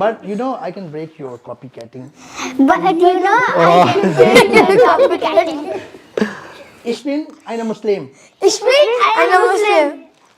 But you know I can break your copycatting. But you know, I can say copycatting. Ich bin eine Muslim. Ich bin eine Muslim.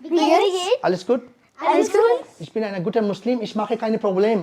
Wie geht's? Alles gut? Alles gut? Ich bin ein guter Muslim, ich mache keine Probleme.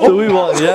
So we won, yeah.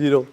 0।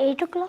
8 o'clock.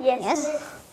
Yes.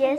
Yes.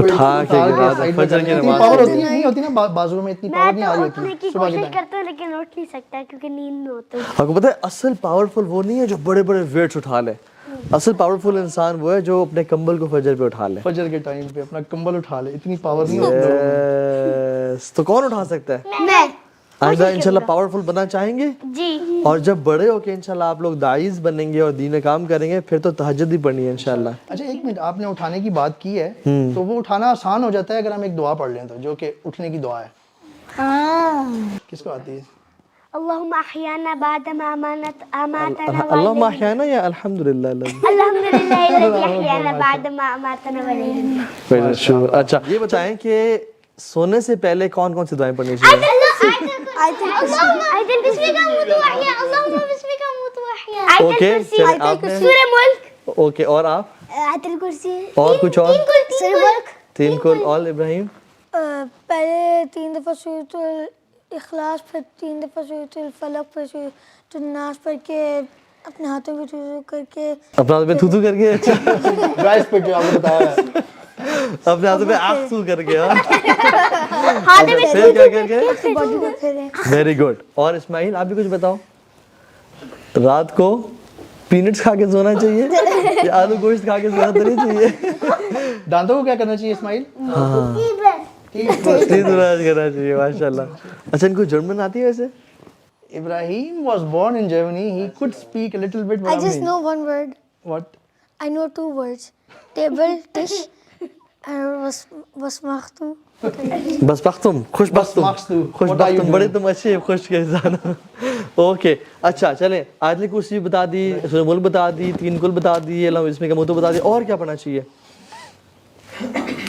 اٹھا کے گرا دو فجر کی نماز power کے ہوتی لیے. نہیں ہوتی نا بازو میں اتنی پاور نہیں آ رہی اٹھنے ہوتی کی صبح کے کوشش ٹائم. کرتا ہوں لیکن اٹھ نہیں سکتا کیونکہ نیند میں ہوتا ہوں. آپ کو پتہ ہے اصل پاورفل وہ نہیں ہے جو بڑے بڑے ویٹس اٹھا لے. اصل پاورفل انسان وہ ہے جو اپنے کمبل کو فجر پہ اٹھا لے. فجر کے ٹائم پہ اپنا کمبل اٹھا لے, اتنی پاور نہیں ہوتی لوگوں میں. Yes. تو کون اٹھا سکتا ہے؟ میں آئندہ انشاءاللہ پاورفل بننا چاہیں گے. جی اور جب بڑے ہو کے انشاءاللہ آپ لوگ داعیز بنیں گے اور دین کام کریں گے پھر تو تہجد بھی پڑھنی ہے انشاءاللہ. اچھا ایک منٹ, آپ نے اٹھانے کی بات کی ہے تو وہ اٹھانا آسان ہو جاتا ہے اگر ہم ایک دعا پڑھ لیں تو, جو کہ اٹھنے کی دعا ہے. کس کو آتی ہے؟ اللہم احیانا بعد ما اماتنا اللہم احیانا یا الحمدللہ الحمدللہ الذی احیانا بعد ما اماتنا ولیہ. اچھا یہ بتائیں کہ سونے سے پہلے کون کون سی دعائیں پڑھنی چاہیے؟ آیت الکرسی کا موت واحیا اللہم بسم کا موت واحیا. اوکے چلیں آپ نے, سورہ ملک, اوکے اور آپ آیت الکرسی, اور کچھ اور سورہ ملک. 3 کل اور ابراہیم پہلے 3 دفعہ سورۃ الاخلاص, پھر 3 دفعہ سورۃ الفلق, پھر سورۃ الناس پڑھ کے اپنے ہاتھوں پہ ٹھو کر کے اپنا ہاتھ پہ تھو کر کے رائس پہ جو آپ نے بتایا ہے, اپنے ہاتھ پہ آخ تھو کر کے ہاتھ میں پھر کیا کر کے باڈی کو پھیرے. Very good. اور اسماعیل آپ بھی کچھ بتاؤ, رات کو پینٹس کھا کے سونا چاہیے یا آلو گوشت کھا کے سونا تو نہیں چاہیے؟ دانتوں کو کیا کرنا چاہیے اسماعیل؟ تین دراز کرنا چاہیے ماشاءاللہ. اچھا ان کو جرمن آتی ہے ویسے؟ Ibrahim was born in Germany. He could speak a little bit. I just know one word. What? I know 2 words. Table, dish, and was machtu. بس بختم خوش بختم بختم. خوش What are you بختم, بڑے doing? تم اچھے خوش کے انسان. اوکے اچھا چلیں, آیت الکرسی بتا دی, سورہ ملک بتا دی, 3 کل بتا دی, اللہ اس میں کا موتو بتا دی. اور کیا پڑھنا چاہیے؟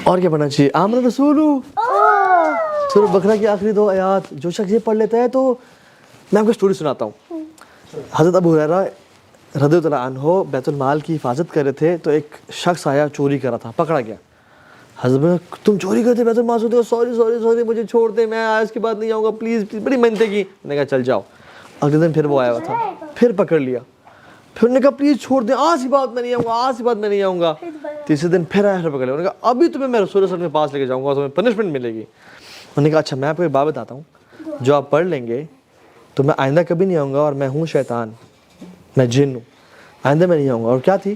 اور کیا پڑھنا چاہیے؟ آمن رسول سورہ بقرہ کی آخری 2 آیات. جو شخص یہ پڑھ لیتا ہے تو میں آپ کو سٹوری سناتا ہوں. حضرت ابو ہریرہ رضی اللہ عنہ بیت المال کی حفاظت کر رہے تھے تو ایک شخص آیا, چوری کر رہا تھا, پکڑا گیا. حضرت تم چوری کرتے بیت المال سے ہو؟ سوری سوری سوری مجھے چھوڑ دے, میں آج کے بعد نہیں آؤں گا پلیز پلیز. بڑی منتیں کی. میں نے کہا چل جاؤ. اگلے دن پھر وہ آیا ہوا تھا, پھر پکڑ لیا. پھر انہوں نے کہا پلیز چھوڑ دیں, آج کی بات میں نہیں آؤں گا, آج کی بات میں نہیں آؤں گا. تیسرے دن پھر آیا, پھر پکڑ لیا. انہوں نے کہا ابھی تمہیں میں رسول اللہ کے پاس لے کے جاؤں گا, تمہیں پنشمنٹ ملے گی. انہوں نے کہا اچھا میں آپ کو ایک بات بتاتا ہوں, جو آپ پڑھ لیں گے تو میں آئندہ کبھی نہیں آؤں گا, اور میں ہوں شیطان, میں جن ہوں, آئندہ میں نہیں آؤں گا. اور کیا تھی؟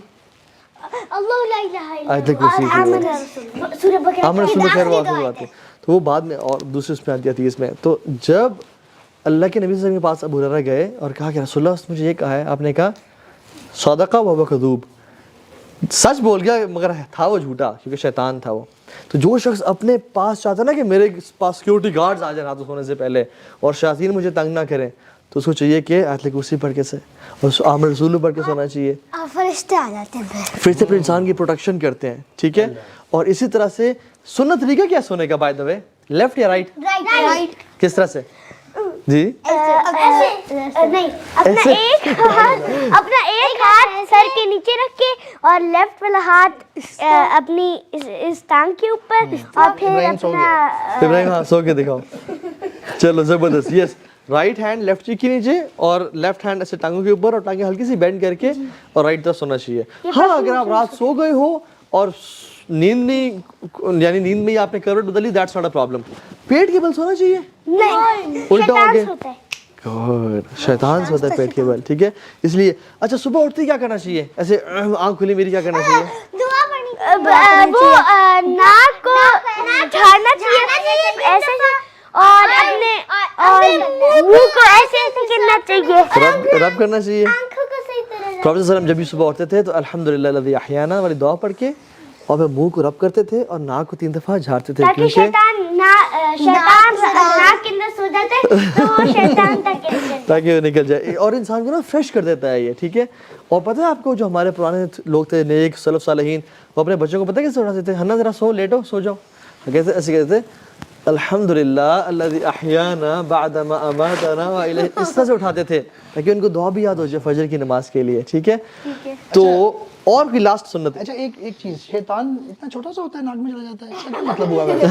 اللہ لا الہ الا آیت الکرسی کی آمن رسول سورہ بقرہ آمن رسول خیر واقعی بات ہے. تو وہ بعد میں اور دوسری اس میں آتی ہے 30 میں. تو جب اللہ کے نبی صلی اللہ علیہ وسلم کے پاس ابو ہریرہ گئے اور کہا کہ رسول اللہ مجھے یہ کہا ہے, آپ نے کہا صدقہ و کذوب, سچ بول گیا مگر تھا وہ جھوٹا کیونکہ شیطان تھا وہ. تو جو شخص اپنے پاس چاہتا نا کہ میرے پاس سیکورٹی گارڈز آ جائیں رات کو سونے سے پہلے اور شیاطین مجھے تنگ نہ کریں, تو اس کو چاہیے کہ آیت الکرسی پڑھ کے سے اور آمن رسول پڑھ کے سونا چاہیے. فرشتے آ جاتے ہیں. فرشتے پھر انسان کی پروٹیکشن کرتے ہیں, ٹھیک ہے. اور اسی طرح سے سننا طریقہ کیا سونے کا بائی دا وے, لیفٹ یا رائٹ؟ رائٹ. کس طرح سے جی؟ نہیں, اپنا ایک ہاتھ سر کے نیچے رکھ کے اور لیفٹ والا ہاتھ اپنی اس ٹانگ کے اوپر, اور پھر اپنا ابراہیم ہاں سو کے دکھاؤ. چلو زبردست. یس, رائٹ ہینڈ لیفٹ چیک کے نیچے اور لیفٹ ہینڈ ایسے ٹانگوں کے اوپر اور ٹانگیں ہلکی سی بینڈ کر کے اور رائٹ طرف سونا چاہیے. ہاں اگر آپ رات سو گئے ہو اور نیند نہیں, یعنی نیند میں ہی آپ نے کروٹ بدلی, دیٹس ناٹ اے پرابلم. پیٹ کے بل سونا چاہیے, نہیں, الٹا ہو گیا, ہوتا ہے. گڈ, شیطان سے ہوتا ہے پیٹ کے بل, ٹھیک ہے. اس لیے اچھا صبح اٹھتے کیا کرنا چاہیے, ایسے آنکھ کھلی میری کیا کرنا چاہیے؟ دعا پڑھنی, وہ ناک کو جھاڑنا چاہیے ایسے, اور اپنے منہ کو ایسے ایسے کرنا چاہیے, رب کرنا چاہیے. آنکھوں کو صحیح طرح. پروفیسر صلی اللہ علیہ وسلم جب بھی صبح اٹھتے تھے تو الحمدللہ الذی احیانا والی دعا پڑھ کے اور پھر منہ کو رب کرتے تھے اور ناک کو 3 دفعہ جھاڑتے تھے, تاکہ شیطان ناک کے اندر سو جاتا ہے تو وہ شیطان تاکہ وہ نکل جائے, اور انسان کو نا فریش کر دیتا ہے یہ, ٹھیک ہے. اور پتہ ہے آپ کو جو ہمارے پرانے لوگ تھے نیک سلف صالحین, وہ اپنے بچوں کو پتہ کیسے اٹھاتے تھے؟ ہنا ذرا سو, لیٹو, سو جاؤ, کیسے ایسے کہتے تھے الحمدللہ الذی احیانا بعد ما اماتنا والیہ, اس طرح سے اٹھاتے تھے تاکہ ان کو دعا بھی یاد ہو جائے فجر کی نماز کے لیے, ٹھیک ہے. تو اور کوئی لاسٹ سنت. اچھا ایک چیز, شیطان اتنا چھوٹا سا ہوتا ہے, ناک میں چلا جاتا ہے, اس کا کیا مطلب ہوا ویسے؟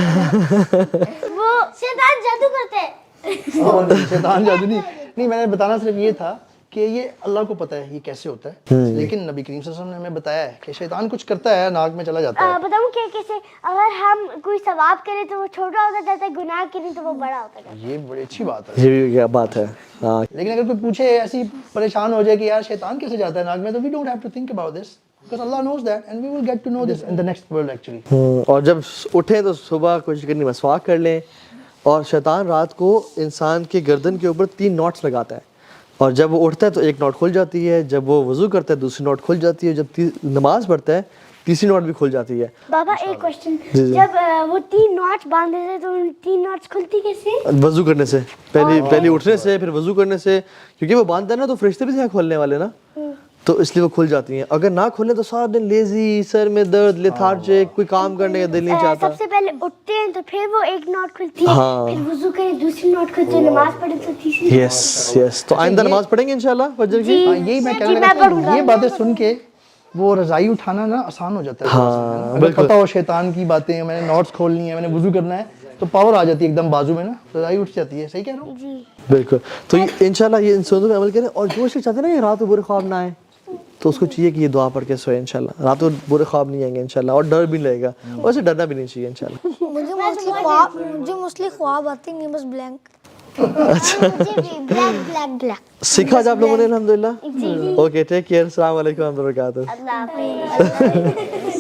وہ شیطان جادو کرتے ہیں. شیطان جادو نہیں, میں نے بتانا صرف یہ تھا کہ یہ اللہ کو پتہ ہے یہ کیسے ہوتا ہے، لیکن نبی کریم صلی اللہ علیہ وسلم نے ہمیں بتایا ہے کہ شیطان کچھ کرتا ہے ناک میں چلا جاتا ہے. بتاؤں کہ کیسے اگر ہم کوئی ثواب کریں تو وہ چھوٹا ہوتا جاتا ہے، گناہ کریں تو وہ بڑا ہوتا جاتا ہے. یہ بڑی اچھی بات ہے. یہ بھی کیا بات ہے. ہاں لیکن اگر کوئی پوچھے ایسی پریشان ہو جائے کہ یار شیطان کیسے جاتا ہے ناک میں، تو we don't have to think about this because Allah knows that and we will get to know this in the next world actually. اور جب اٹھیں تو صبح کوشش کرنی مسواک کر لیں. اور شیطان رات کو انسان کے گردن کے اوپر 3 نوٹس لگاتا ہے، اور جب وہ اٹھتا ہے تو ایک نوٹ کھل جاتی ہے، جب وہ وضو کرتا ہے دوسری نوٹ کھل جاتی ہے، جب نماز پڑھتا ہے تیسری نوٹ بھی کھل جاتی ہے. بابا ایک کوشچن، جب وہ 3 نوٹس باندھتے تھے تو 3 نوٹس کھلتی کیسے؟ وضو کرنے سے، پہلی اٹھنے سے، پھر وضو کرنے سے، کیونکہ وہ باندھتا ہے نا تو فرشتے بھی ہیں کھولنے والے نا، تو اس لیے وہ کھل جاتی ہیں. اگر نہ کھلے تو سارا دن لیزی، سر میں درد، لیتھارجک، کوئی کام کرنے کا دل نہیں چاہتا. سب سے پہلے اٹھتے ہیں تو پھر وہ ایک نوٹ کھلتی ہے، پھر وضو کریں دوسری نوٹ کھلتی ہے، نماز پڑھیں تو تیسری. یس تو آئندہ نماز پڑھیں گے انشاءاللہ فجر کی. یہی میں کہنے لگا کہ یہ باتیں سن کے وہ رضائی اٹھانا نا آسان ہو جاتا ہے. اگر پتہ ہو شیطان کی باتیں، میں نے نوٹس کھولنی ہے، میں نے وضو کرنا ہے، تو پاور آ جاتی ہے ایک دم بازو میں نا، رضائی اٹھ جاتی ہے. صحیح کہہ رہا ہوں؟ جی بالکل. تو انشاءاللہ یہ ان سنتوں پہ عمل کریں. اور جو شخص چاہتے ہیں نا یہ رات کو برے خواب نہ آئے تو اس کو چاہیے کہ یہ دعا پڑھ کے سوئے انشاءاللہ. رات کو برے خواب نہیں آئیں گے انشاءاللہ، اور ڈر بھی لگے گا، اور اسے ڈرنا بھی نہیں چاہیے انشاءاللہ. مجھے موسٹلی خواب آتے ہیں بس بلینک. سیکھا جا آپ لوگوں نے الحمدللہ. Okay take care. السلام علیکم ورحمۃ اللہ وبرکاتہ. اللہ حافظ.